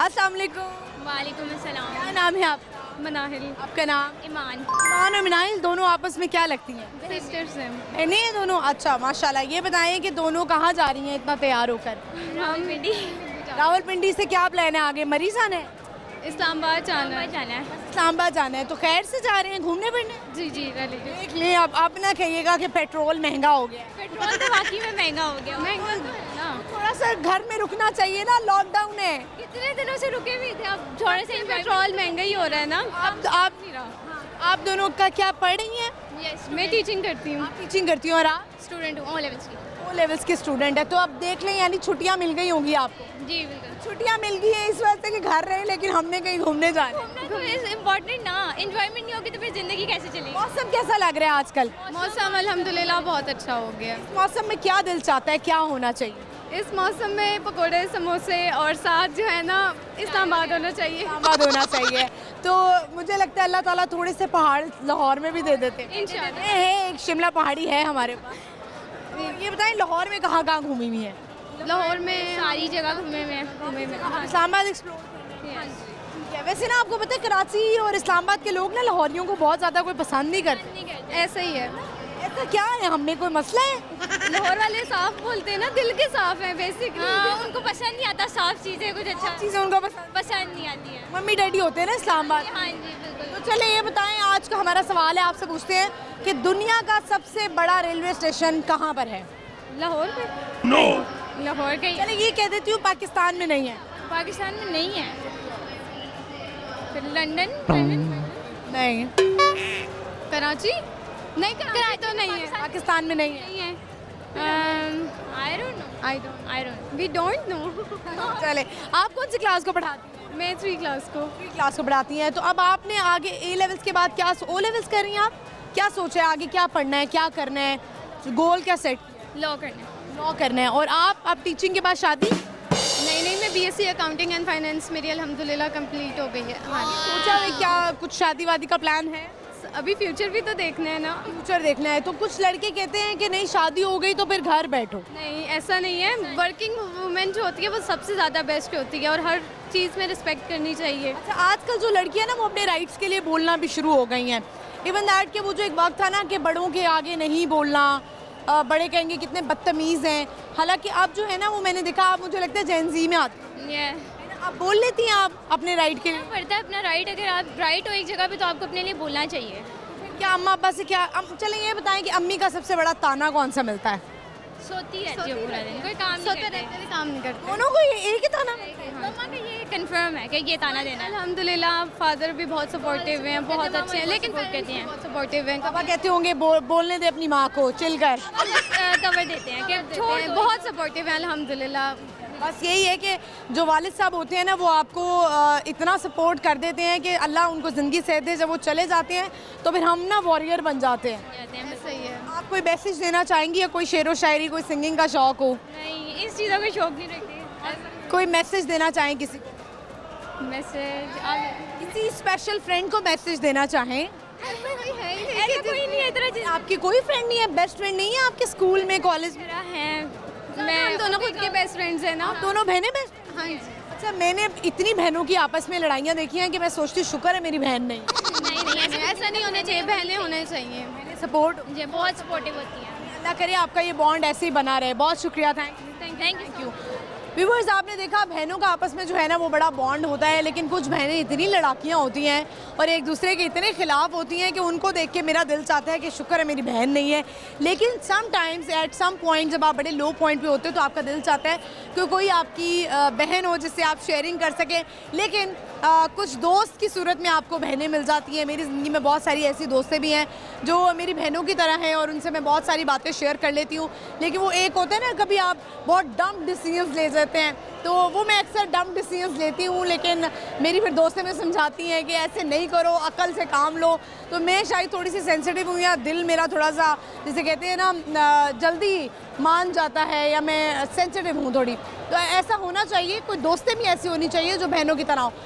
अस्सलाम वालेकुम। वालेकुम अस्सलाम। क्या नाम है आपका? मनाहिल। आपका नाम? ईमान। ईमान और मिनाइल दोनों आपस में क्या लगती हैं? सिस्टर्स हैं। नहीं ये दोनों अच्छा माशाल्लाह। ये बताएं कि दोनों कहाँ जा रही हैं इतना तैयार होकर? रावलपिंडी। रावलपिंडी से क्या प्लान है आगे? मरीज आना है? इस्लामाबाद जाना है। इस्लामाबाद जाना है। तो खैर से जा रहे हैं घूमने फिरने? जी जी रिलेटिव। देख लें अब आप ना कहिएगा कि पेट्रोल महंगा हो गया है। पेट्रोल तो वाकई में महंगा हो गया। महंगा तो है ना। थोड़ा सा घर में रुकना चाहिए ना, लॉकडाउन है। कितने दिनों से रुके भी थे, अब थोड़े से पेट्रोल महंगा ही हो रहा है ना। आप आप दोनों का क्या पढ़ रही हैं? यस मैं टीचिंग करती हूँ। टीचिंग करती हूँ और आप स्टूडेंट हूँ ओ लेवल्स की। ओ लेवल्स के स्टूडेंट है। तो अब देख लें यानी छुट्टियाँ मिल गई होंगी आपको? जी बिल्कुल। छुट्टियाँ मिल गई है इस वजह से कि घर रहे लेकिन हमने कहीं घूमने जाना है। तो इम्पोर्टेंट ना, एंजॉयमेंट नहीं होगी तो फिर जिंदगी कैसे चलेगी। मौसम कैसा लग रहा है आजकल? मौसम अल्हम्दुलिल्लाह बहुत अच्छा हो गया। मौसम में क्या दिल चाहता है, क्या होना चाहिए? इस मौसम में पकोड़े समोसे और साथ जो है ना इस्लामाबाद होना चाहिए। इस्लामाबाद होना चाहिए। तो मुझे लगता है अल्लाह ताला थोड़े से पहाड़ लाहौर में भी दे देते हैं। इंशाल्लाह। है एक शिमला पहाड़ी है हमारे पास। ये बताएं लाहौर में कहाँ कहाँ घूमी हुई है? लाहौर में सारी जगह घूमे में इस्लामाबाद एक्सप्लोर। वैसे ना आपको पता है कराची और इस्लामाबाद के लोग ना लाहौरियों को बहुत ज़्यादा कोई पसंद नहीं करते। ऐसा ही है। ऐसा क्या है, हमें कोई मसला है? लाहौर वाले साफ बोलते हैं ना, दिल के साफ हैं बेसिकली। उनको पसंद नहीं आता साफ चीज़ें, कुछ अच्छा चीज़ें उनको पसंद नहीं आती है। मम्मी डैडी होते हैं ना इस्लामाबाद। हाँ जी बिल्कुल। तो चले ये बताएं, आज का हमारा सवाल है आपसे पूछते हैं कि दुनिया का सबसे बड़ा रेलवे स्टेशन कहाँ पर है? लाहौर पे। लाहौर का ही है। चले ये कह देती हूँ पाकिस्तान में नहीं है। पाकिस्तान में नहीं है। फिर लंदन। नहीं कराची नहीं, कराची तो नहीं है। पाकिस्तान में नहीं है। नहीं है। I don't we don't know. चले आप कौन सी क्लास को पढ़ाती हैं? मैं 3 क्लास को। 3 क्लास को पढ़ाती हैं। तो अब आपने आगे ए लेवल्स के बाद क्या ओ लेवल्स कर रही हैं आप? क्या सोचा है आगे, क्या पढ़ना है, क्या करना है, गोल क्या सेट? लॉ करना। लॉ करना है। और आप टीचिंग के बाद शादी? नहीं मैं बीएससी अकाउंटिंग एंड फाइनेंस मेरी अल्हम्दुलिल्लाह कंप्लीट हो गई है। हाँ सोचा है क्या कुछ शादी वादी का प्लान है? अभी फ्यूचर भी तो देखना है ना। फ्यूचर देखना है। तो कुछ लड़के कहते हैं कि नहीं शादी हो गई तो फिर घर बैठो। नहीं ऐसा नहीं है। वर्किंग वुमेन जो होती है वो सबसे ज़्यादा बेस्ट होती है और हर चीज़ में रिस्पेक्ट करनी चाहिए। अच्छा आजकल जो लड़कियां ना वो अपने राइट्स के लिए बोलना भी शुरू हो गई हैं। इवन दैट के वो जो एक वक्त था ना कि बड़ों के आगे नहीं बोलना, बड़े कहेंगे कितने बदतमीज़ हैं। हालांकि अब जो है ना वो मैंने देखा, आप मुझे लगता है जेन ज़ी में आती है। आप बोल लेती हैं आप अपने राइट के लिए? पड़ता है अपना राइट। अगर आप राइट हो एक जगह पे तो आपको अपने लिए बोलना चाहिए। क्या अम्मा अब्बा से क्या चलें ये बताएं कि अम्मी का सबसे बड़ा ताना कौन सा मिलता है? सोती रहती है पूरा दिन, कोई काम नहीं करते। दोनों को एक ही ताना? मम्मा का ये कंफर्म है कि ये ताना देना है। अल्हम्दुलिल्लाह फादर भी बहुत सपोर्टिव हैं, बहुत अच्छे हैं, लेकिन कहते हैं बहुत सपोर्टिव हैं। पापा कहते होंगे बोलने दे अपनी माँ को, चिल कर। कवर देते हैं कि छोड़, बहुत सपोर्टिव हैं अल्हम्दुलिल्लाह। बस यही है कि जो वालिद साहब होते हैं ना वो आपको इतना सपोर्ट कर देते हैं कि अल्लाह उनको ज़िंदगी सेहत दे। जब वो चले जाते हैं तो फिर हम ना वॉरियर बन जाते हैं। सही है। आप कोई मैसेज देना चाहेंगी या कोई शेरो शायरी, कोई सिंगिंग का शौक हो? नहीं इस चीज़ों का शौक नहीं रखती। कोई मैसेज देना चाहें किसी को? मैसेज किसी स्पेशल फ्रेंड को मैसेज देना चाहें? ऐसा कोई नहीं है इतना चीज़। आपकी कोई फ्रेंड नहीं है, बेस्ट फ्रेंड नहीं है आपके स्कूल में, कॉलेज में? है मैं दोनों खुद के बेस्ट फ्रेंड्स हैं ना। आप दोनों बहनें बेस्ट? हाँ जी। अच्छा मैंने इतनी बहनों की आपस में लड़ाइयाँ देखी हैं कि मैं सोचती हूँ शुक्र है मेरी बहन नहीं। नहीं ऐसा नहीं होना चाहिए, बहनें होने चाहिए। मेरे सपोर्ट मुझे बहुत सपोर्टिव होती हैं। अल्लाह करे आपका ये बॉन्ड ऐसे ही बना रहे। बहुत शुक्रिया, थैंक यू। व्यूअर्स आपने देखा बहनों का आपस में जो है ना वो बड़ा बॉन्ड होता है, लेकिन कुछ बहनें इतनी लड़ाकियाँ होती हैं और एक दूसरे के इतने खिलाफ होती हैं कि उनको देख के मेरा दिल चाहता है कि शुक्र है मेरी बहन नहीं है। लेकिन समटाइम्स एट सम पॉइंट जब आप बड़े लो पॉइंट पे होते हो तो आपका दिल चाहता है कि कोई आपकी बहन हो जिससे आप शेयरिंग कर सकें। लेकिन कुछ दोस्त की सूरत में आपको बहनें मिल जाती हैं। मेरी ज़िंदगी में बहुत सारी ऐसी दोस्तें भी हैं जो मेरी बहनों की तरह हैं और उनसे मैं बहुत सारी बातें शेयर कर लेती हूँ। लेकिन वो एक होता है ना, कभी आप बहुत डम डिसीजंस ले जाते हैं, तो वो मैं अक्सर डम डिसीजंस लेती हूँ। लेकिन मेरी फिर दोस्तें में समझाती हैं कि ऐसे नहीं करो, अकल से काम लो। तो मैं शायद थोड़ी सी सेंसिटिव हूँ या दिल मेरा थोड़ा सा जिसे कहते हैं ना जल्दी मान जाता है, या मैं सेंसिटिव हूँ थोड़ी। तो ऐसा होना चाहिए, कोई दोस्तें भी ऐसी होनी चाहिए जो बहनों की तरह हो।